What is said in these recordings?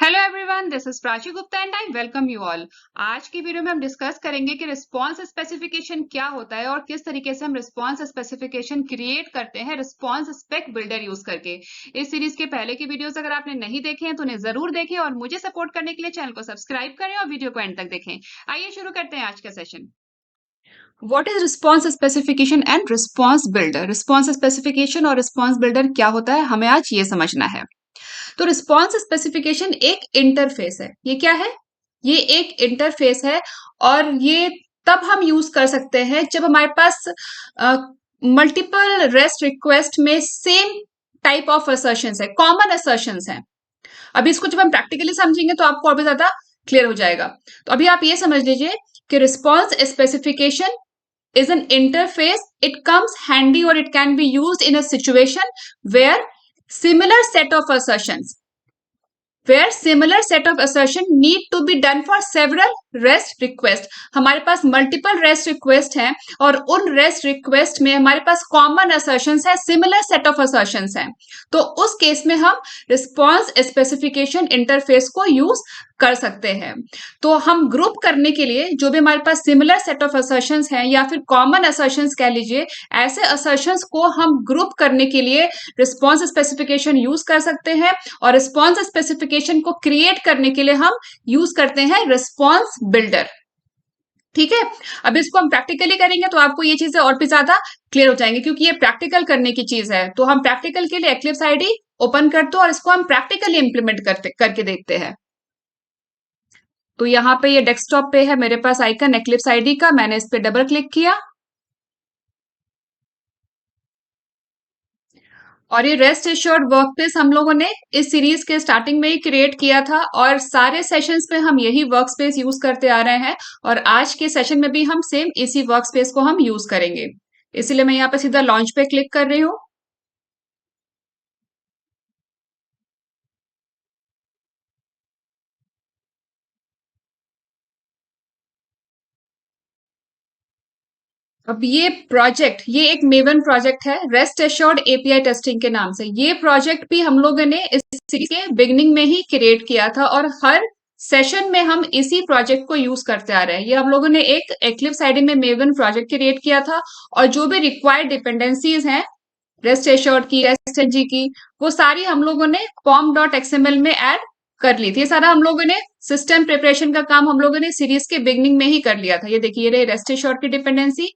Hello everyone, this is Prachi Gupta and I welcome you all. आज की video में हम डिस्कस करेंगे कि रिस्पांस स्पेसिफिकेशन क्या होता है और किस तरीके से हम रिस्पांस स्पेसिफिकेशन क्रिएट करते हैं रिस्पांस स्पेक बिल्डर यूज करके। इस सीरीज के पहले की वीडियोस अगर आपने नहीं देखे हैं तो उन्हें जरूर देखें और मुझे सपोर्ट करने के लिए चैनल को सब्सक्राइब करें और वीडियो को एंड तक देखें। आइए शुरू करते हैं आज का session. What is response specification and response builder? Response specification और रिस्पांस बिल्डर क्या होता है, हमें आज ये समझना है। तो रिस्पांस स्पेसिफिकेशन एक इंटरफेस है। ये क्या है? ये एक इंटरफेस है और ये तब हम यूज कर सकते हैं जब हमारे पास मल्टीपल रेस्ट रिक्वेस्ट में सेम टाइप ऑफ असर्शंस है, कॉमन असर्शंस है। अभी इसको जब हम प्रैक्टिकली समझेंगे तो आपको और भी ज्यादा क्लियर हो जाएगा। तो अभी आप ये समझ लीजिए कि response specification is an interface. It comes handy or it can be used in a situation where similar set of assertions need to be done for several REST request. हमारे पास मल्टीपल REST रिक्वेस्ट हैं और उन REST request में हमारे पास common assertions है, similar set of assertions हैं। तो उस केस में हम रिस्पांस स्पेसिफिकेशन इंटरफेस को यूज कर सकते हैं। तो हम ग्रुप करने के लिए जो भी हमारे पास सिमिलर सेट ऑफ असर्शंस हैं या फिर कॉमन असर्शंस कह लीजिए, ऐसे असर्शंस को हम ग्रुप करने के लिए रिस्पांस स्पेसिफिकेशन यूज कर सकते हैं और रिस्पांस स्पेसिफिकेशन को क्रिएट करने के लिए हम यूज करते हैं रिस्पांस बिल्डर। ठीक है, अब इसको हम प्रैक्टिकली करेंगे तो आपको ये चीजें और भी ज्यादा क्लियर हो जाएंगी, क्योंकि ये प्रैक्टिकल करने की चीज है। तो हम प्रैक्टिकल के लिए एक्लिप्स आईडी ओपन करते हैं और इसको हम प्रैक्टिकली इंप्लीमेंट करके देखते हैं। तो यहाँ पे ये डेस्कटॉप पे है मेरे पास आइकन एक्लिप्स आईडी का, मैंने इस पे डबल क्लिक किया और ये रेस्ट एश्योर्ड वर्कस्पेस हम लोगों ने इस सीरीज के स्टार्टिंग में ही क्रिएट किया था और सारे सेशंस में हम यही वर्कस्पेस यूज करते आ रहे हैं और आज के सेशन में भी हम सेम इसी वर्कस्पेस को हम यूज करेंगे। इसीलिए मैं यहाँ पे सीधा लॉन्च पे क्लिक कर रही हूँ। अब ये एक मेवन प्रोजेक्ट है, रेस्ट एश्योर्ड एपीआई टेस्टिंग के नाम से। ये प्रोजेक्ट भी हम लोगों ने इस सीरीज के बिगनिंग में ही क्रिएट किया था और हर सेशन में हम इसी प्रोजेक्ट को यूज करते आ रहे हैं। ये हम लोगों ने एक एक्लिप्स आईडी में मेवन प्रोजेक्ट क्रिएट किया था और जो भी रिक्वायर्ड डिपेंडेंसीज हैं रेस्ट एश्योर्ड की, रेस्ट एनजी की, वो सारी हम लोगों ने pom.xml में ऐड कर ली थी। ये सारा हम लोगों ने सिस्टम प्रिपरेशन का काम हम लोगों ने सीरीज के बिगनिंग में ही कर लिया था। ये देखिए, ये रही रेस्ट एश्योर्ड की डिपेंडेंसी,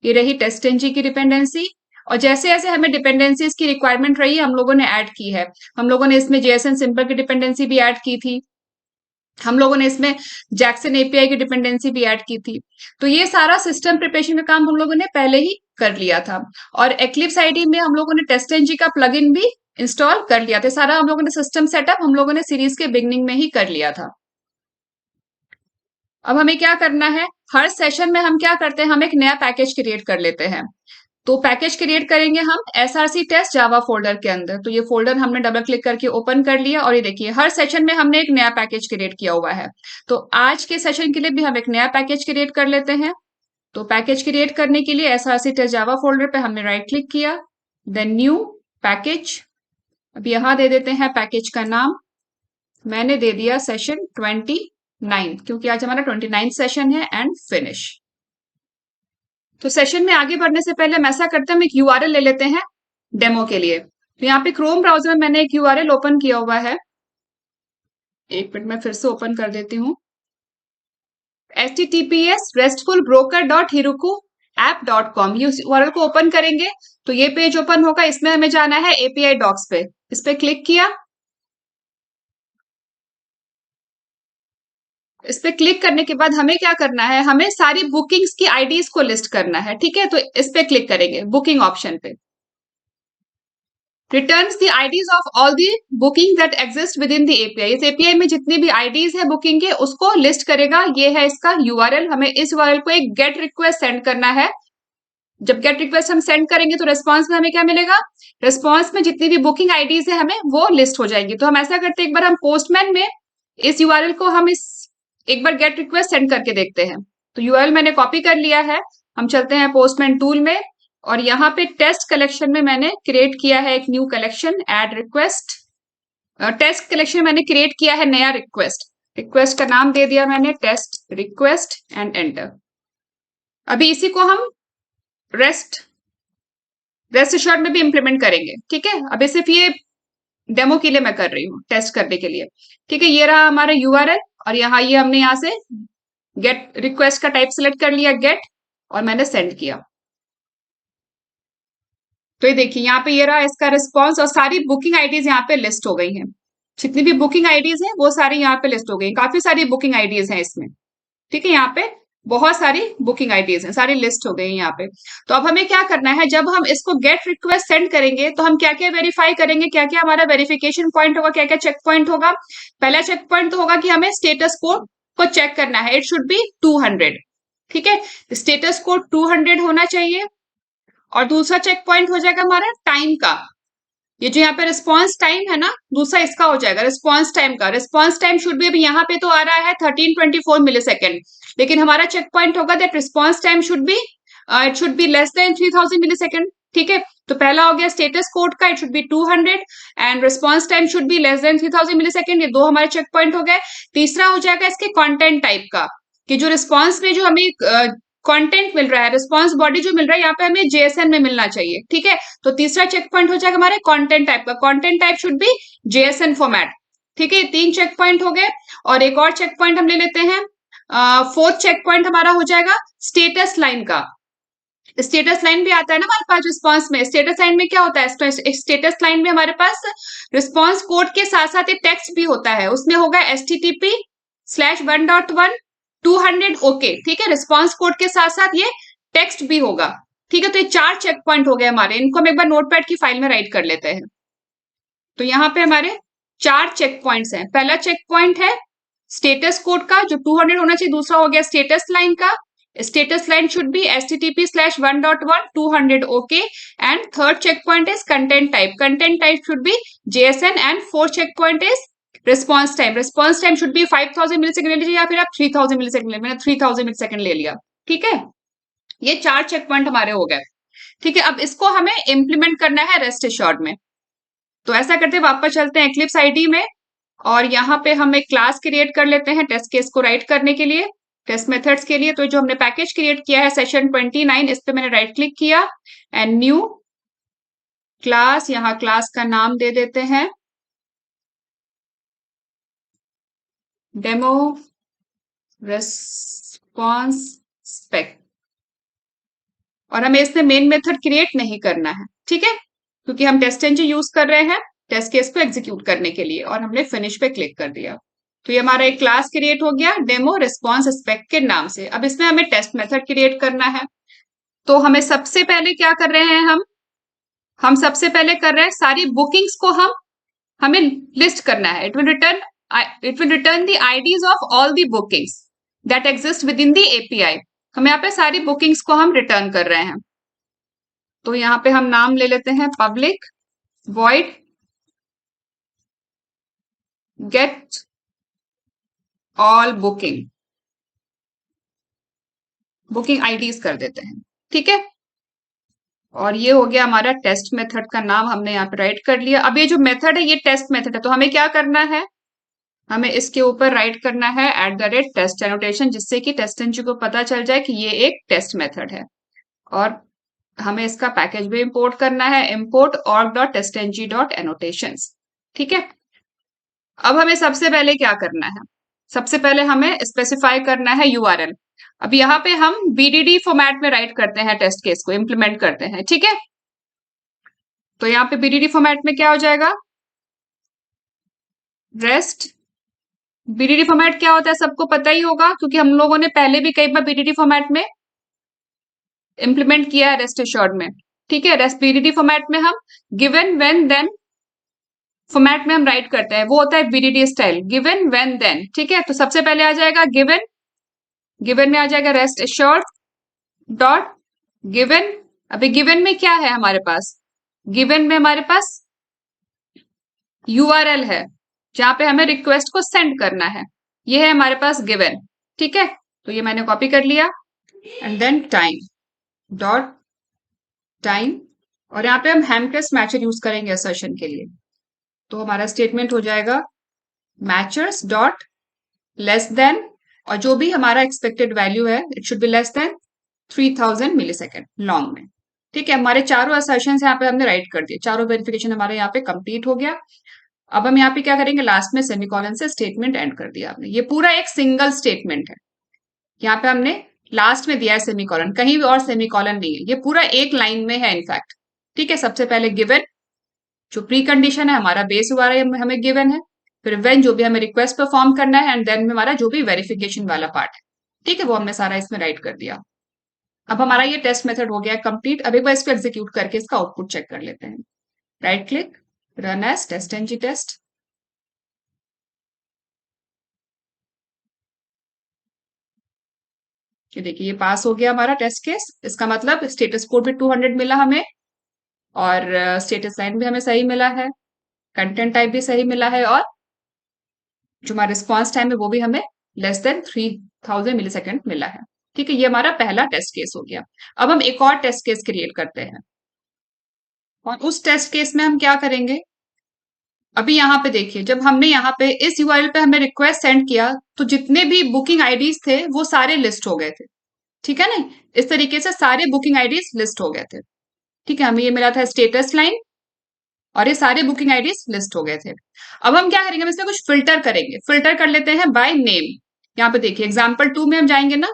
ये रही टेस्ट एनजी की डिपेंडेंसी और जैसे जैसे हमें डिपेंडेंसीज की रिक्वायरमेंट रही हम लोगों ने ऐड की है। हम लोगों ने इसमें जेएसएन सिंपल की डिपेंडेंसी भी ऐड की थी, हम लोगों ने इसमें जैक्सन एपीआई की डिपेंडेंसी भी ऐड की थी। तो ये सारा सिस्टम प्रिपरेशन का काम हम लोगों ने पहले ही कर लिया था और एक्लिप्स आईडी में हम लोगों ने टेस्ट एनजी का प्लगइन भी इंस्टॉल कर लिया था। सारा हम लोगों ने सिस्टम सेटअप हम लोगों ने सीरीज के बिगनिंग में ही कर लिया था। अब हमें क्या करना है, हर सेशन में हम क्या करते हैं, हम एक नया पैकेज क्रिएट कर लेते हैं। तो पैकेज क्रिएट करेंगे हम एसआरसी टेस्ट जावा फोल्डर के अंदर। तो ये फोल्डर हमने डबल क्लिक करके ओपन कर लिया और ये देखिए हर सेशन में हमने एक नया पैकेज क्रिएट किया हुआ है। तो आज के सेशन के लिए भी हम एक नया पैकेज क्रिएट कर लेते हैं। तो पैकेज क्रिएट करने के लिए एसआरसी टेस्ट जावा फोल्डर पे हमने राइट क्लिक किया, देन न्यू पैकेज। अब यहाँ दे देते हैं पैकेज का नाम, मैंने दे दिया सेशन 29, क्योंकि आज हमारा 29 सेशन है एंड फिनिश। तो सेशन में आगे बढ़ने से पहले हम ऐसा करते हैं, हम एक यूआरएल ले लेते हैं डेमो के लिए। तो यहाँ पे क्रोम ब्राउजर में मैंने एक यूआरएल ओपन किया हुआ है, एक मिनट में फिर से ओपन कर देती हूँ। https restfulbroker.heroku-app.com, ये यूआरएल को ओपन करेंगे तो ये पेज ओपन होगा। इसमें हमें जाना है एपीआई डॉक्स पे, इस पे क्लिक किया। इस पे क्लिक करने के बाद हमें क्या करना है, हमें सारी बुकिंग्स की आईडीज को लिस्ट करना है। ठीक है, तो इस पे क्लिक करेंगे बुकिंग ऑप्शन पे। Returns the IDs of all the booking that exist within the API. इस एपीआई में जितनी भी आईडीज है बुकिंग के उसको लिस्ट करेगा। ये है इसका यूआरएल। हमें इस यूआरएल को एक गेट रिक्वेस्ट सेंड करना है। जब गेट रिक्वेस्ट हम सेंड करेंगे तो रेस्पॉन्स में हमें क्या मिलेगा, रेस्पॉन्स में जितनी भी बुकिंग आईडीज है हमें वो लिस्ट हो जाएगी। तो हम ऐसा करते हैं, एक बार हम पोस्टमैन में इस यूआरएल को हम एक बार गेट रिक्वेस्ट सेंड करके देखते हैं। तो यूआरएल मैंने कॉपी कर लिया है, हम चलते हैं पोस्टमैन टूल में और यहाँ पे टेस्ट कलेक्शन में मैंने क्रिएट किया है एक new collection, add request. Test collection मैंने क्रिएट किया है नया रिक्वेस्ट, रिक्वेस्ट का नाम दे दिया मैंने टेस्ट रिक्वेस्ट एंड एंटर। अभी इसी को हम रेस्ट रेस्ट एश्योर्ड में भी इम्प्लीमेंट करेंगे, ठीक है। अभी सिर्फ ये डेमो के लिए मैं कर रही हूँ, टेस्ट करने के लिए, ठीक है। ये रहा हमारा यूआरएल और यहाँ ये हमने यहाँ से गेट रिक्वेस्ट का टाइप सिलेक्ट कर लिया गेट, और मैंने सेंड किया। तो ये देखिए यहाँ पे ये रहा इसका रिस्पॉन्स और सारी बुकिंग आईडीज यहाँ पे लिस्ट हो गई हैं। जितनी भी बुकिंग आईडीज हैं वो सारी यहाँ पे लिस्ट हो गई, काफी सारी बुकिंग आईडीज हैं इसमें, ठीक है। यहाँ पे बहुत सारी बुकिंग आईडीज हैं, सारी लिस्ट हो गई यहाँ पे। तो अब हमें क्या करना है, जब हम इसको गेट रिक्वेस्ट सेंड करेंगे तो हम क्या क्या वेरीफाई करेंगे, क्या क्या हमारा वेरिफिकेशन पॉइंट होगा, क्या क्या चेक पॉइंट होगा। पहला चेक पॉइंट तो होगा कि हमें स्टेटस कोड को चेक करना है, इट शुड बी 200, ठीक है। स्टेटस कोड 200 होना चाहिए। और दूसरा चेक पॉइंट हो जाएगा हमारा टाइम का, ये जो यहाँ पे रिस्पॉन्स टाइम है ना, दूसरा इसका हो जाएगा रिस्पॉन्स टाइम का। रिस्पॉन्स टाइम शुड भी, अभी यहाँ पे तो आ रहा है 1324 मिलीसेकेंड, लेकिन हमारा चेक पॉइंट होगा that response time should be it should be less than 3000 millisecond, ठीक है। तो पहला हो गया स्टेटस कोड का, it should B 200 and response time should be less than 3000 millisecond, ये दो हमारे चेक पॉइंट हो गए। तीसरा हो जाएगा इसके कंटेंट टाइप का, कि जो रिस्पॉन्स में जो हमें कंटेंट मिल रहा है, रिस्पॉन्स बॉडी जो मिल रहा है यहाँ पे हमें जेएसएन में मिलना चाहिए, ठीक है। तो तीसरा चेक पॉइंट हो जाएगा हमारे कंटेंट टाइप का, content type should be JSON format, ठीक है। तीन चेक पॉइंट हो गए। और एक और चेक पॉइंट हम ले लेते हैं, फोर्थ चेक पॉइंट हमारा हो जाएगा स्टेटस लाइन का। स्टेटस लाइन भी आता है ना हमारे पास रिस्पॉन्स में। स्टेटस लाइन में क्या होता है, स्टेटस लाइन में हमारे पास रिस्पॉन्स कोड के साथ साथ एक टेक्स्ट भी होता है, उसमें होगा http:/1.1 200 ओके, ठीक है। रिस्पॉन्स कोड के साथ साथ ये टेक्स्ट भी होगा, ठीक है। तो ये चार चेक पॉइंट हो गए हमारे, इनको हम एक बार नोटपैड की फाइल में राइट कर लेते हैं। तो यहाँ पे हमारे चार चेक पॉइंट्स हैं। पहला चेक पॉइंट है स्टेटस कोड का जो 200 होना चाहिए। दूसरा हो गया स्टेटस लाइन का, status line should be http:/1.1 200 OK, and third checkpoint is content type, content type should be JSN, and fourth checkpoint is response time, response time should be 5000 millisecond ले लीजिए या फिर आप 3000 मिलीसेकंड ले, मैंने 3000 millisecond ले लिया, ठीक है। ये चार चेक पॉइंट हमारे हो गए, ठीक है। अब इसको हमें इंप्लीमेंट करना है रेस्ट एश्योर्ड में। तो ऐसा करते वापस चलते हैं एक्लिप्स आईडी में, और यहाँ पे हम एक क्लास क्रिएट कर लेते हैं टेस्ट केस को राइट करने के लिए, टेस्ट मेथड्स के लिए। तो जो हमने पैकेज क्रिएट किया है सेशन 29, इस पे मैंने राइट क्लिक किया एंड न्यू क्लास, यहाँ क्लास का नाम दे देते हैं डेमो रेस्पॉन्स स्पेक, और हमें इसमें मेन मेथड क्रिएट नहीं करना है, ठीक है, क्योंकि हम टेस्ट इंजन यूज कर रहे हैं टेस्ट केस को एग्जीक्यूट करने के लिए। और हमने फिनिश पे क्लिक कर दिया, तो ये हमारा एक क्लास क्रिएट हो गया डेमो रिस्पॉन्स स्पेक के नाम से। अब इसमें हमें टेस्ट मेथड क्रिएट करना है। तो हमें सबसे पहले क्या कर रहे हैं, हम सबसे पहले कर रहे हैं सारी बुकिंग्स को हमें लिस्ट करना है। It will return the IDs of all the bookings that exist within the API. हम यहाँ पे सारी बुकिंग्स को हम रिटर्न कर रहे हैं। तो यहाँ पे हम नाम ले लेते हैं public void get all booking IDs कर देते हैं, ठीक है। और ये हो गया हमारा टेस्ट मेथड का नाम, हमने यहाँ पे राइट कर लिया। अब ये जो मेथड है ये टेस्ट मेथड है, तो हमें क्या करना है, हमें इसके ऊपर राइट करना है @टेस्ट एनोटेशन, जिससे कि टेस्ट इंजन को पता चल जाए कि ये एक टेस्ट मेथड है। और हमें इसका पैकेज भी इंपोर्ट करना है, import org.testng.annotations, ठीक है। अब हमें सबसे पहले क्या करना है, सबसे पहले हमें स्पेसिफाई करना है यूआरएल। अब यहाँ पे हम बीडीडी फॉर्मेट में राइट करते हैं टेस्ट केस को इंप्लीमेंट करते हैं, ठीक है। तो यहाँ पे बीडीडी फॉर्मेट में क्या हो जाएगा, रेस्ट। बीडीडी फॉर्मेट क्या होता है सबको पता ही होगा, क्योंकि हम लोगों ने पहले भी कई बार बीडीडी फॉर्मेट में इंप्लीमेंट किया है रेस्ट एश्योर्ड में, ठीक है। रेस्ट बीडीडी फॉर्मेट में हम गिवन व्हेन देन फॉर्मेट में हम राइट करते हैं, वो होता है BDD style, given when then, ठीक है। तो सबसे पहले आ जाएगा गिवन, गिवन में आ जाएगा रेस्ट एश्योर्ड डॉट गिवन। अभी गिवन में क्या है हमारे पास, गिवन में हमारे पास यूआरएल है जहां पे हमें रिक्वेस्ट को सेंड करना है, ये है हमारे पास गिवन, ठीक है। तो ये मैंने कॉपी कर लिया and then time dot time, और यहाँ पे हम हैमक्रेस्ट मैचर यूज करेंगे असर्शन के लिए। तो हमारा स्टेटमेंट हो जाएगा मैचर्स डॉट लेस देन, और जो भी हमारा एक्सपेक्टेड वैल्यू है it should be less than 3000 millisecond long में। ठीक है, हमारे चारों असर्शन यहाँ पे हमने राइट कर दिए, चारों वेरिफिकेशन हमारे यहाँ पे कंप्लीट हो गया। अब हम यहाँ पे क्या करेंगे, लास्ट में सेमीकोलन से स्टेटमेंट एंड कर दिया आपने। ये पूरा एक सिंगल स्टेटमेंट है, यहाँ पे हमने लास्ट में दिया है सेमीकोलन, कहीं भी और सेमीकोलन नहीं है, ये पूरा एक लाइन में है इनफैक्ट। ठीक है, सबसे पहले गिवन, जो प्री कंडीशन है हमारा बेस वाला हमें गिवन है, फिर व्हेन जो भी हमें रिक्वेस्ट परफॉर्म करना है, एंड देन हमारा जो भी वेरिफिकेशन वाला पार्ट है। ठीक है, वो हमने सारा इसमें राइट कर दिया। अब हमारा ये टेस्ट मेथड हो गया कंप्लीट। अब एक बार इसको एग्जीक्यूट करके इसका आउटपुट चेक कर लेते हैं। Right click, run as TestNG test. ये देखिए ये पास हो गया हमारा टेस्ट केस। इसका मतलब स्टेटस कोड भी 200 मिला हमें, और स्टेटस लाइन भी हमें सही मिला है, कंटेंट टाइप भी सही मिला है, और जो हमारा रिस्पॉन्स टाइम है वो भी हमें लेस देन 3000 मिली सेकेंड मिला है। ठीक है, ये हमारा पहला टेस्ट केस हो गया। अब हम एक और टेस्ट केस क्रिएट करते हैं, और उस टेस्ट केस में हम क्या करेंगे, अभी यहाँ पे देखिए जब हमने यहाँ पे इस यूआरएल पे हमने रिक्वेस्ट सेंड किया तो जितने भी बुकिंग आईडीज थे वो सारे लिस्ट हो गए थे। ठीक है ना, इस तरीके से सारे बुकिंग आईडीज लिस्ट हो गए थे। ठीक है, हमें ये मिला था स्टेटस लाइन, और ये सारे बुकिंग आईडीज लिस्ट हो गए थे। अब हम क्या करेंगे, हम इसमें कुछ फिल्टर करेंगे। फिल्टर कर लेते हैं बाय नेम। यहाँ पे देखिए एग्जाम्पल 2 में हम जाएंगे ना,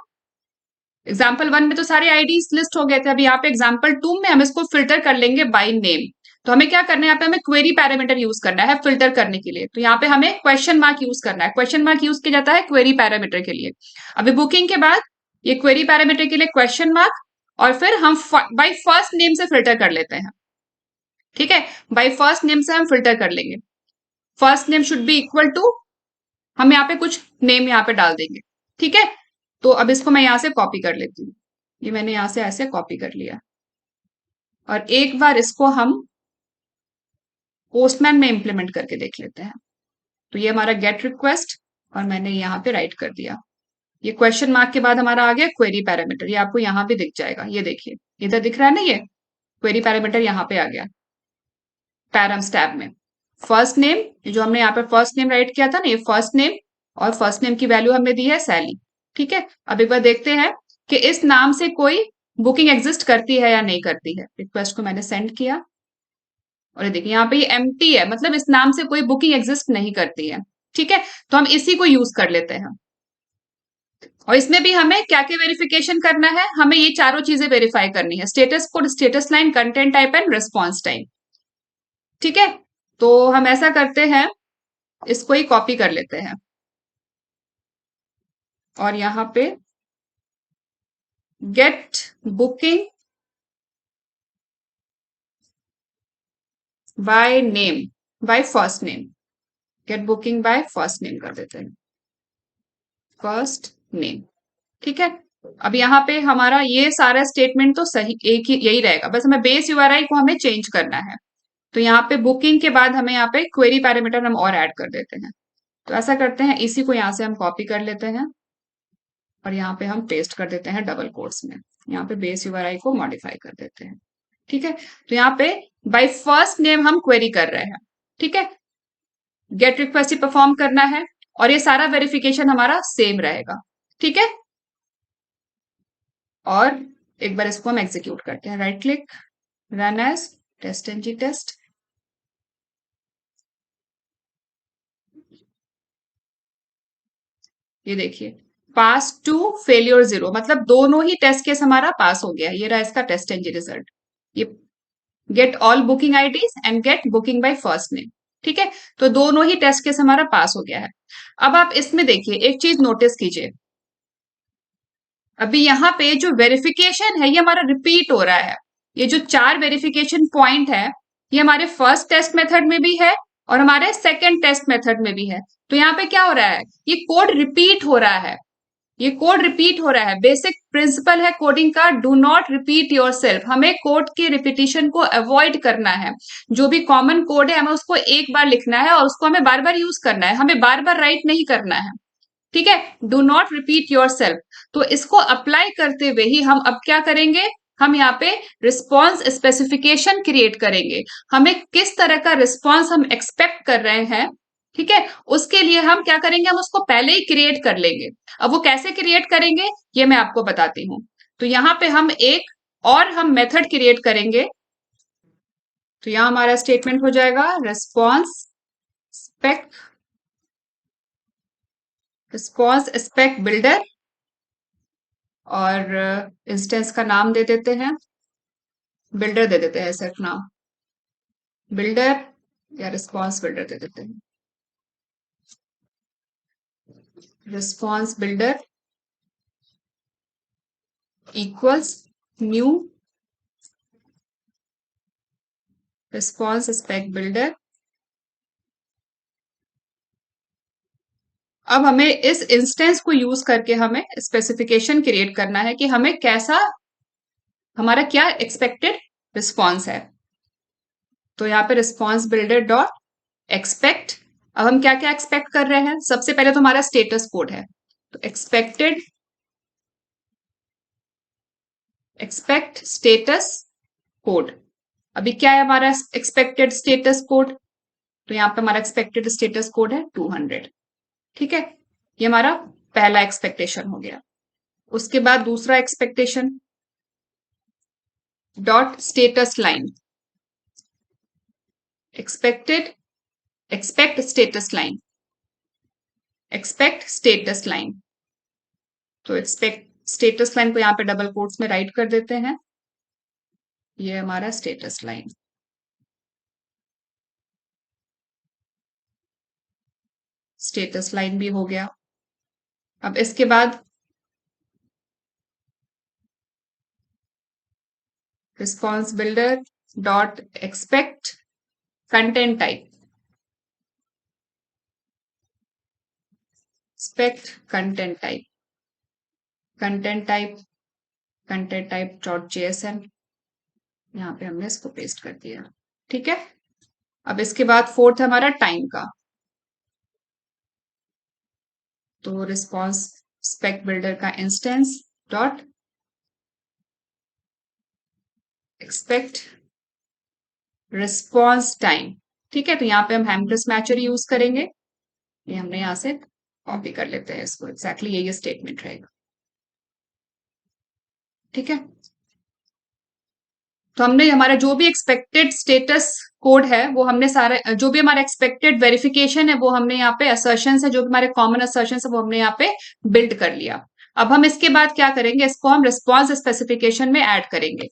एग्जाम्पल 1 में तो सारे आईडीज लिस्ट हो गए थे, अभी यहाँ पे एग्जाम्पल 2 में हम इसको फिल्टर कर लेंगे बाय नेम। तो हमें क्या करना है, यहाँ पे हमें क्वेरी पैरामीटर यूज करना है फिल्टर करने के लिए। तो यहाँ पे हमें क्वेश्चन मार्क यूज करना है। क्वेश्चन मार्क यूज किया जाता है क्वेरी पैरामीटर के लिए। अभी बुकिंग के बाद ये क्वेरी पैरामीटर के लिए क्वेश्चन मार्क, और फिर हम बाय फर्स्ट नेम से फिल्टर कर लेते हैं। ठीक है, बाय फर्स्ट नेम से हम फिल्टर कर लेंगे। First name should be equal to, हम यहाँ पे कुछ नेम यहाँ पे डाल देंगे। ठीक है, तो अब इसको मैं यहाँ से कॉपी कर लेती हूँ। ये मैंने यहाँ से ऐसे कॉपी कर लिया, और एक बार इसको हम पोस्टमैन में इंप्लीमेंट करके देख लेते हैं। तो ये हमारा गेट रिक्वेस्ट, और मैंने यहाँ पे राइट कर दिया। ये क्वेश्चन मार्क के बाद हमारा आ गया क्वेरी पैरामीटर, ये आपको यहाँ भी दिख जाएगा। ये देखिए इधर दिख रहा है ना, ये क्वेरी पैरामीटर यहाँ पे आ गया पैरम्स टैब में। फर्स्ट नेम, जो हमने यहाँ पे फर्स्ट नेम राइट किया था ना, ये फर्स्ट नेम, और फर्स्ट नेम की वैल्यू हमने दी है सैली। ठीक है, अब एक बार देखते हैं कि इस नाम से कोई बुकिंग एग्जिस्ट करती है या नहीं करती है। रिक्वेस्ट को मैंने सेंड किया, और ये देखिए यहाँ पे ये एम्प्टी है, मतलब इस नाम से कोई बुकिंग एग्जिस्ट नहीं करती है। ठीक है, तो हम इसी को यूज कर लेते हैं। और इसमें भी हमें क्या क्या वेरिफिकेशन करना है, हमें ये चारों चीजें वेरीफाई करनी है, status code, status line, content type and response time. ठीक है, तो हम ऐसा करते हैं, इसको ही कॉपी कर लेते हैं, और यहाँ पे get booking by name, by first name, get booking by first name कर देते हैं, फर्स्ट नेम। ठीक है, अब यहाँ पे हमारा ये सारा स्टेटमेंट तो सही एक ही यही रहेगा, बस हमें बेस यूआरआई को हमें चेंज करना है। तो यहाँ पे बुकिंग के बाद हमें यहाँ पे क्वेरी पैरामीटर हम और ऐड कर देते हैं। तो ऐसा करते हैं, इसी को यहाँ से हम कॉपी कर लेते हैं, और यहाँ पे हम पेस्ट कर देते हैं डबल कोट्स में। यहाँ पे बेस यूआरआई को मॉडिफाई कर देते हैं। ठीक है, तो यहाँ पे बाय फर्स्ट नेम हम क्वेरी कर रहे हैं। ठीक है, गेट रिक्वेस्ट ही परफॉर्म करना है, और ये सारा वेरिफिकेशन हमारा सेम रहेगा। ठीक है, और एक बार इसको हम एग्जीक्यूट करते हैं। Right click, run as TestNG test. ये देखिए पास टू फेलियर 0, मतलब दोनों ही टेस्ट केस हमारा पास हो गया। ये रहा इसका टेस्ट एनजी रिजल्ट, ये get all booking IDs and get booking by first name. ठीक है, तो दोनों ही टेस्ट केस हमारा पास हो गया है। अब आप इसमें देखिए एक चीज नोटिस कीजिए, अभी यहाँ पे जो वेरिफिकेशन है ये हमारा रिपीट हो रहा है। ये जो 4 वेरिफिकेशन पॉइंट है ये हमारे फर्स्ट टेस्ट मेथड में भी है और हमारे सेकेंड टेस्ट मेथड में भी है। तो यहाँ पे क्या हो रहा है, ये कोड रिपीट हो रहा है, ये कोड रिपीट हो रहा है। बेसिक प्रिंसिपल है कोडिंग का, डू नॉट रिपीट योरसेल्फ। हमें कोड के रिपीटिशन को अवॉइड करना है। जो भी कॉमन कोड है हमें उसको एक बार लिखना है और उसको हमें बार बार यूज करना है, हमें बार बार राइट नहीं करना है। ठीक है, डू नॉट रिपीट योरसेल्फ। तो इसको अप्लाई करते हुए ही हम अब क्या करेंगे, हम यहाँ पे रिस्पॉन्स स्पेसिफिकेशन क्रिएट करेंगे। हमें किस तरह का रिस्पॉन्स हम एक्सपेक्ट कर रहे हैं, ठीक है, उसके लिए हम क्या करेंगे, हम उसको पहले ही क्रिएट कर लेंगे। अब वो कैसे क्रिएट करेंगे ये मैं आपको बताती हूँ। तो यहाँ पे हम एक और हम मेथड क्रिएट करेंगे। तो यहाँ हमारा स्टेटमेंट हो जाएगा स्पेक रिस्पॉन्स स्पेक बिल्डर, और इंस्टेंस का नाम दे देते हैं, बिल्डर दे देते हैं सिर्फ नाम, बिल्डर या रिस्पॉन्स बिल्डर दे देते हैं, response builder equals new response spec builder. अब हमें इस इंस्टेंस को यूज करके हमें स्पेसिफिकेशन क्रिएट करना है कि हमें कैसा, हमारा क्या एक्सपेक्टेड रिस्पॉन्स है। तो यहाँ पे रिस्पॉन्स बिल्डर डॉट एक्सपेक्ट, अब हम क्या क्या एक्सपेक्ट कर रहे हैं, सबसे पहले तो हमारा स्टेटस कोड है, तो एक्सपेक्ट स्टेटस कोड। अभी क्या है हमारा एक्सपेक्टेड स्टेटस कोड, तो यहाँ पे हमारा एक्सपेक्टेड स्टेटस कोड है 200, ठीक है, ये हमारा पहला एक्सपेक्टेशन हो गया। उसके बाद दूसरा expectation dot status line, expect status line, expect status line. तो एक्सपेक्ट स्टेटस लाइन को यहाँ पे डबल कोट्स में राइट कर देते हैं, ये हमारा स्टेटस लाइन। स्टेटस लाइन भी हो गया। अब इसके बाद response builder dot expect content type, expect content type, content type dot JSON, यहाँ पे हमने इसको पेस्ट कर दिया, ठीक है। अब इसके बाद फोर्थ है हमारा टाइम का, तो रिस्पॉन्स स्पेक बिल्डर का instance dot expect response time, ठीक है। तो यहाँ पे हम हैमक्रिस मैचर यूज करेंगे, ये हमने यहाँ से कॉपी कर लेते हैं इसको, एग्जैक्टली यही स्टेटमेंट रहेगा, ठीक है। तो हमने हमारा जो भी एक्सपेक्टेड स्टेटस कोड है वो हमने सारे, जो भी हमारा एक्सपेक्टेड वेरिफिकेशन है वो हमने यहाँ पे असर्शन है, जो भी हमारे कॉमन असर्शन है वो हमने यहाँ पे बिल्ड कर लिया। अब हम इसके बाद क्या करेंगे, इसको हम रिस्पॉन्स स्पेसिफिकेशन में ऐड करेंगे।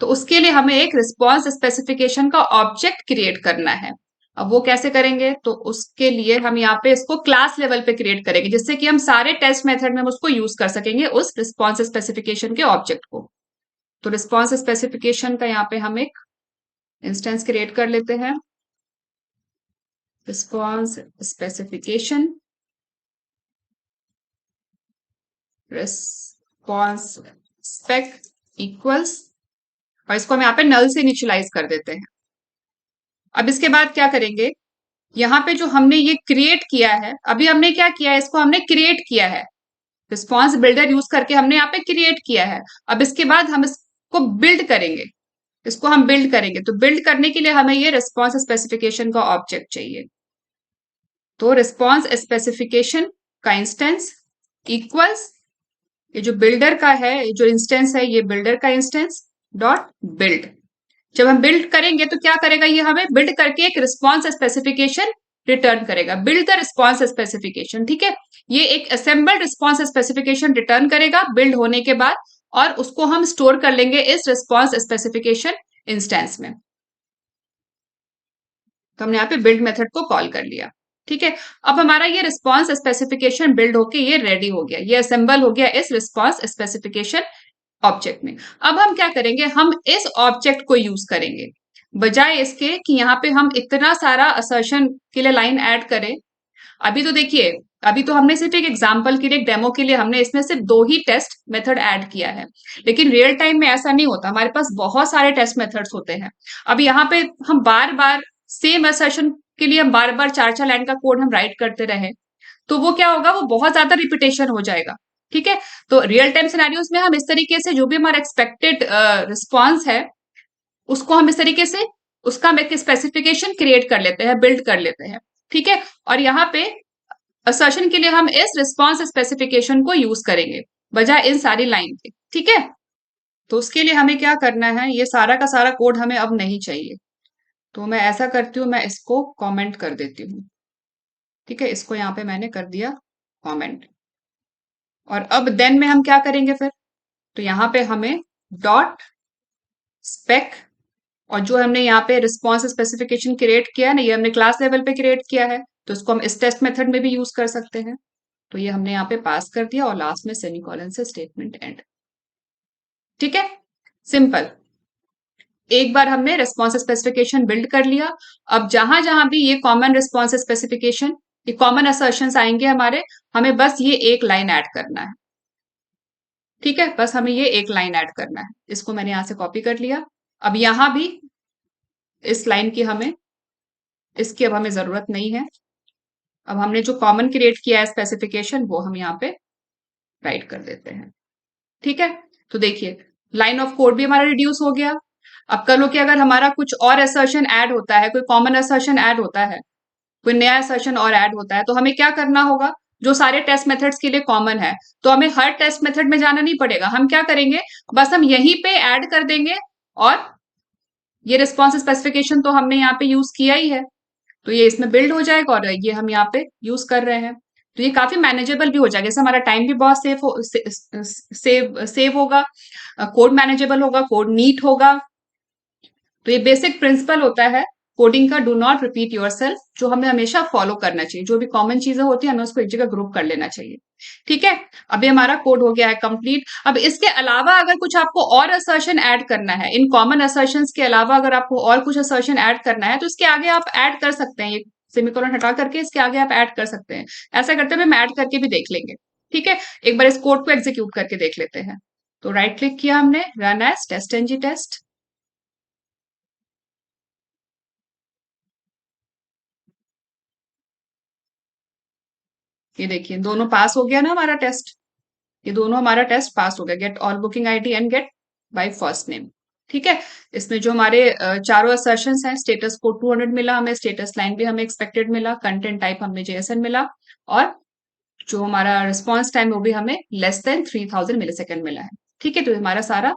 तो उसके लिए हमें एक रिस्पॉन्स स्पेसिफिकेशन का ऑब्जेक्ट क्रिएट करना है। अब वो कैसे करेंगे, तो उसके लिए हम यहाँ पे इसको क्लास लेवल पे क्रिएट करेंगे, जिससे कि हम सारे टेस्ट मेथड में हम उसको यूज कर सकेंगे उस रिस्पॉन्स स्पेसिफिकेशन के ऑब्जेक्ट को। तो रिस्पॉन्स स्पेसिफिकेशन का यहाँ पे हम एक इंस्टेंस क्रिएट कर लेते हैं, response specification response spec equals, और इसको हम यहाँ पे नल से इनिशियलाइज कर देते हैं। अब इसके बाद क्या करेंगे, यहाँ पे जो हमने ये क्रिएट किया है, अभी हमने क्या किया है, इसको हमने क्रिएट किया है, रिस्पॉन्स बिल्डर यूज करके हमने यहाँ पे क्रिएट किया है। अब इसके बाद हम इसको बिल्ड करेंगे, इसको हम बिल्ड करेंगे। तो बिल्ड करने के लिए हमें ये रिस्पॉन्स स्पेसिफिकेशन का ऑब्जेक्ट चाहिए। तो रिस्पॉन्स स्पेसिफिकेशन का इंस्टेंस इक्वल्स, ये जो बिल्डर का है, जो इंस्टेंस है, ये बिल्डर का इंस्टेंस डॉट बिल्ड। जब हम बिल्ड करेंगे तो क्या करेगा, ये हमें बिल्ड करके एक रिस्पॉन्स स्पेसिफिकेशन रिटर्न करेगा, बिल्ड द रिस्पॉन्स स्पेसिफिकेशन, ठीक है। ये एक असेंबल्ड रिस्पॉन्स स्पेसिफिकेशन रिटर्न करेगा बिल्ड होने के बाद, और उसको हम स्टोर कर लेंगे इस रिस्पॉन्स स्पेसिफिकेशन इंस्टेंस में। तो हमने यहाँ पे बिल्ड मेथड को कॉल कर लिया, ठीक है। अब हमारा ये रिस्पॉन्स स्पेसिफिकेशन बिल्ड होके ये रेडी हो गया, ये असेंबल हो गया इस रिस्पॉन्स स्पेसिफिकेशन ऑब्जेक्ट में। अब हम क्या करेंगे, हम इस ऑब्जेक्ट को यूज करेंगे, बजाय इसके कि यहाँ पे हम इतना सारा असर्शन के लिए लाइन ऐड करें। अभी तो देखिए, अभी तो हमने सिर्फ एक एग्जांपल के लिए, एक डेमो के लिए हमने इसमें सिर्फ 2 ही टेस्ट मेथड ऐड किया है, लेकिन रियल टाइम में ऐसा नहीं होता, हमारे पास बहुत सारे टेस्ट मेथड्स होते हैं। अब यहाँ पे हम बार बार सेम असर्शन के लिए हम बार बार 4-4 लाइन का कोड हम राइट करते रहे, तो वो क्या होगा, वो बहुत ज्यादा रिपीटेशन हो जाएगा। ठीक है। तो रियल टाइम सिनेरियोज में हम इस तरीके से जो भी हमारा एक्सपेक्टेड रिस्पॉन्स है उसको हम इस तरीके से उसका हम एक स्पेसिफिकेशन क्रिएट कर लेते हैं, बिल्ड कर लेते हैं। ठीक है। और यहाँ पे असर्शन के लिए हम इस रिस्पॉन्स स्पेसिफिकेशन को यूज करेंगे बजाय इन सारी लाइन के। ठीक है। तो उसके लिए हमें क्या करना है, ये सारा का सारा कोड हमें अब नहीं चाहिए। तो मैं ऐसा करती हूँ, मैं इसको कमेंट कर देती हूँ। ठीक है, इसको यहाँ पे मैंने कर दिया कमेंट। और अब देन में हम क्या करेंगे फिर, तो यहाँ पे हमें डॉट स्पेक, और जो हमने यहाँ पे रिस्पॉन्स स्पेसिफिकेशन क्रिएट किया है ना, ये हमने क्लास लेवल पे क्रिएट किया है, तो इसको हम इस टेस्ट मेथड में भी यूज कर सकते हैं। तो ये हमने यहाँ पे पास कर दिया और लास्ट में सेमीकोलन से स्टेटमेंट एंड। ठीक है, सिंपल। एक बार हमने रिस्पॉन्स स्पेसिफिकेशन बिल्ड कर लिया। अब जहां जहां भी ये कॉमन रिस्पॉन्स स्पेसिफिकेशन, ये कॉमन असर्शंस आएंगे हमारे, हमें बस ये एक लाइन ऐड करना है। ठीक है, बस हमें ये एक लाइन ऐड करना है। इसको मैंने यहां से कॉपी कर लिया। अब यहां भी इस लाइन की हमें, इसकी अब हमें जरूरत नहीं है। अब हमने जो कॉमन क्रिएट किया है स्पेसिफिकेशन, वो हम यहाँ पे राइट कर देते हैं। ठीक है, तो देखिए लाइन ऑफ कोड भी हमारा रिड्यूस हो गया। अब कल को कि अगर हमारा कुछ और असर्शन ऐड होता है, कोई कॉमन असर्शन ऐड होता है, कोई नया असर्शन और ऐड होता है, तो हमें क्या करना होगा, जो सारे टेस्ट मेथड्स के लिए कॉमन है, तो हमें हर टेस्ट मेथड में जाना नहीं पड़ेगा। हम क्या करेंगे, बस हम यहीं पे ऐड कर देंगे, और ये रिस्पॉन्स स्पेसिफिकेशन तो हमने यहाँ पे यूज किया ही है, तो ये इसमें बिल्ड हो जाएगा और ये हम यहाँ पे यूज कर रहे हैं। तो ये काफी मैनेजेबल भी हो जाएगा, इससे हमारा टाइम भी बहुत सेव होगा, कोड मैनेजेबल होगा, कोड नीट होगा। तो ये बेसिक प्रिंसिपल होता है कोडिंग का, डू नॉट रिपीट योरसेल्फ, जो हमें हमेशा फॉलो करना चाहिए। जो भी कॉमन चीजें होती है हमें उसको एक जगह ग्रुप कर लेना चाहिए। ठीक है, अभी हमारा कोड हो गया है कंप्लीट। अब इसके अलावा अगर कुछ आपको और असर्शन ऐड करना है, इन कॉमन असर्शन के अलावा अगर आपको और कुछ असर्शन ऐड करना है, तो इसके आगे आप ऐड कर सकते हैं। ये सेमीकोलन हटा करके इसके आगे आप ऐड कर सकते हैं। ऐसा करते हुए हम ऐड करके भी देख लेंगे। ठीक है, एक बार इस कोड को एग्जीक्यूट करके देख लेते हैं। तो राइट क्लिक किया हमने, run as TestNG test. ये देखिए दोनों पास हो गया ना हमारा टेस्ट, ये दोनों हमारा टेस्ट पास हो गया, get all booking ID and get by first name. ठीक है, इसमें जो हमारे चारों असर्शंस हैं, स्टेटस कोड 200 मिला हमें, स्टेटस लाइन भी हमें एक्सपेक्टेड मिला, कंटेंट टाइप हमें जेएसएन मिला, और जो हमारा रिस्पॉन्स टाइम वो भी हमें लेस देन 3000 मिलीसेकंड मिला है। ठीक है, तो हमारा सारा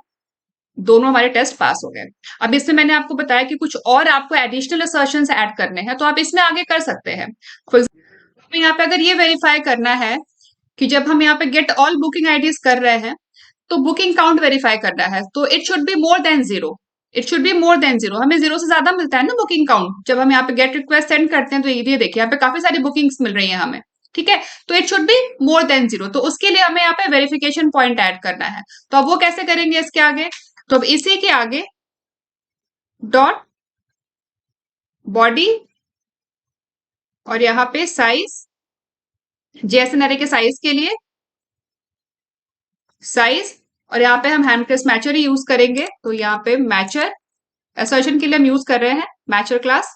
दोनों हमारे टेस्ट पास हो गए। अब इसमें मैंने आपको बताया कि कुछ और आपको एडिशनल असर्शंस ऐड करने हैं, तो आप इसमें आगे कर सकते हैं। फॉर एग्जाम्पल यहाँ पे अगर ये वेरीफाई करना है कि जब हम यहाँ पे गेट ऑल बुकिंग आईडीज कर रहे हैं, तो बुकिंग काउंट वेरीफाई करना है, तो it should be more than zero. It should be more than zero, हमें जीरो से ज्यादा मिलता है ना बुकिंग काउंट, जब हम यहाँ पे गेट रिक्वेस्ट सेंड करते हैं। तो ये देखिए यहाँ पे काफी सारी बुकिंग्स मिल रही है हमें। ठीक है, तो it should be more than zero, तो उसके लिए हमें यहाँ पे वेरिफिकेशन पॉइंट ऐड करना है। तो अब वो कैसे करेंगे इसके आगे, तो अब इसी के आगे डॉट बॉडी, और यहाँ पे साइज, जेएसएन अरे के साइज के लिए साइज, और यहाँ पे हम हैंडक्रेस मैचर ही यूज करेंगे। तो यहाँ पे मैचर असर्शन के लिए हम यूज कर रहे हैं mature class,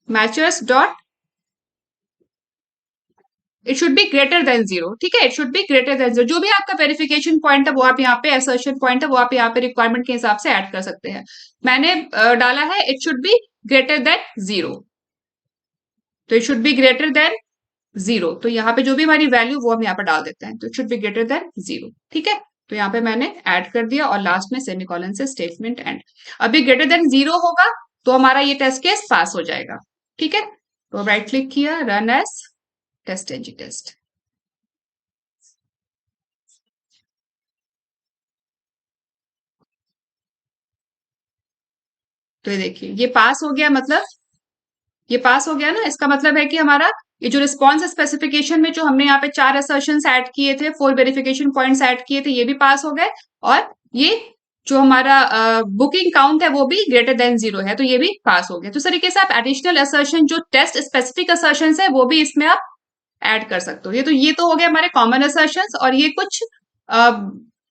matures dot, it should be greater than zero. ठीक है, it should be greater than zero. जो भी आपका वेरिफिकेशन पॉइंट है वो आप यहाँ पे, असर्शन पॉइंट है वो आप यहाँ पे रिक्वायरमेंट के हिसाब से ऐड कर सकते हैं। मैंने डाला है it should be greater than zero, तो it should be greater than zero. तो यहाँ पे जो भी हमारी वैल्यू वो हम यहाँ पर डाल देते हैं, तो it should be greater than zero. ठीक है, तो यहाँ पे मैंने ऐड कर दिया और लास्ट में सेमीकोलन से स्टेटमेंट एंड। अभी ग्रेटर देन जीरो होगा तो हमारा ये टेस्ट केस पास हो जाएगा। ठीक है, तो राइट क्लिक किया, run as TestNG test. तो ये देखिए ये पास हो गया, मतलब ये पास हो गया ना, इसका मतलब है कि हमारा ये जो रिस्पॉन्स स्पेसिफिकेशन में जो हमने यहाँ पे 4 असर्शंस ऐड किए थे, 4 वेरिफिकेशन पॉइंट्स ऐड किए थे, ये भी पास हो गए। और ये जो हमारा बुकिंग काउंट है वो भी ग्रेटर देन जीरो है, तो ये भी पास हो गया। तो इस तरीके से आप एडिशनल असर्शन, जो टेस्ट स्पेसिफिक असर्शन है, वो भी इसमें आप ऐड कर सकते हो। ये तो हो गया हमारे कॉमन असर्शंस, और ये कुछ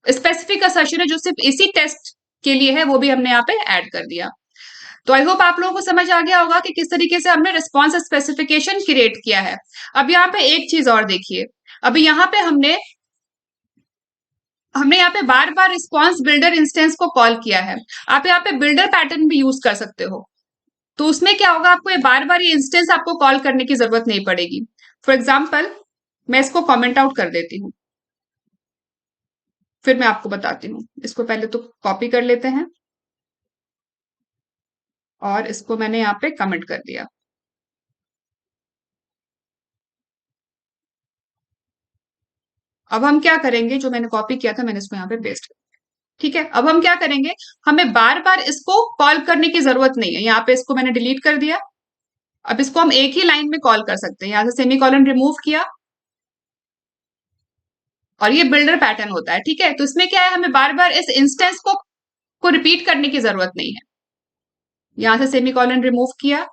स्पेसिफिक असर्शन है जो सिर्फ इसी टेस्ट के लिए है, वो भी हमने यहाँ पे ऐड कर दिया। तो आई होप आप लोगों को समझ आ गया होगा कि किस तरीके से हमने रिस्पॉन्स स्पेसिफिकेशन क्रिएट किया है। अब यहाँ पे एक चीज और देखिए, अभी यहाँ पे हमने हमने यहाँ पे बार बार रिस्पॉन्स बिल्डर इंस्टेंस को कॉल किया है। आप यहाँ पे बिल्डर पैटर्न भी यूज कर सकते हो। तो उसमें क्या होगा, आपको ये बार बार ये इंस्टेंस आपको कॉल करने की जरूरत नहीं पड़ेगी। फॉर एग्जाम्पल, मैं इसको कमेंट आउट कर देती हूँ, फिर मैं आपको बताती हूँ। इसको पहले तो कॉपी कर लेते हैं और इसको मैंने यहाँ पे कमेंट कर दिया। अब हम क्या करेंगे, जो मैंने कॉपी किया था मैंने इसको यहाँ पे पेस्ट। ठीक है, अब हम क्या करेंगे, हमें बार बार इसको कॉल करने की जरूरत नहीं है। यहाँ पे इसको मैंने डिलीट कर दिया। अब इसको हम एक ही लाइन में कॉल कर सकते हैं। यहाँ से सेमीकोलन रिमूव किया और ये बिल्डर पैटर्न होता है। ठीक है, तो इसमें क्या है, हमें बार बार इस इंस्टेंस को रिपीट करने की जरूरत नहीं है। यहाँ से सेमीकोलन रिमूव किया,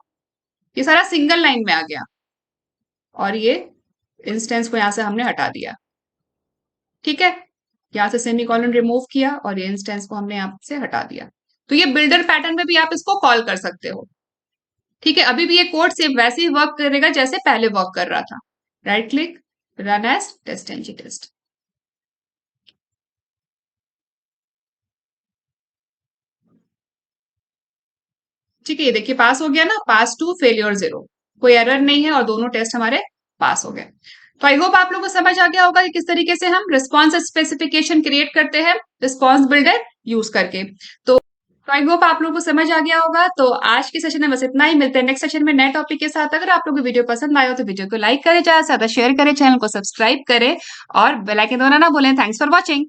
ये सारा सिंगल लाइन में आ गया और ये इंस्टेंस को यहाँ से हमने हटा दिया। ठीक है, यहाँ से सेमीकोलन रिमूव किया और ये इंस्टेंस को हमने यहाँ से हटा दिया। तो ये बिल्डर पैटर्न में भी आप इसको कॉल कर सकते हो। ठीक है, अभी भी ये कोड सेम वैसे ही वर्क करेगा जैसे पहले वर्क कर रहा था। Right click, run as TestNG test. ठीक है, ये देखिए पास हो गया ना, पास टू फेलियर जीरो, कोई एरर नहीं है और दोनों टेस्ट हमारे पास हो गए। तो आई होप आप लोगों को समझ आ गया होगा कि किस तरीके से हम रिस्पॉन्स स्पेसिफिकेशन क्रिएट करते हैं रिस्पॉन्स बिल्डर यूज करके। तो आई होप आप लोगों को समझ आ गया होगा। तो आज के सेशन में बस इतना ही, मिलते हैं नेक्स्ट सेशन में नए टॉपिक के साथ। अगर आप लोगों को वीडियो पसंद आया हो तो वीडियो को लाइक करें, ज्यादा से ज्यादा शेयर करें, चैनल को सब्सक्राइब करें और बेल आइकन दबाना ना भूलें। Thanks for watching.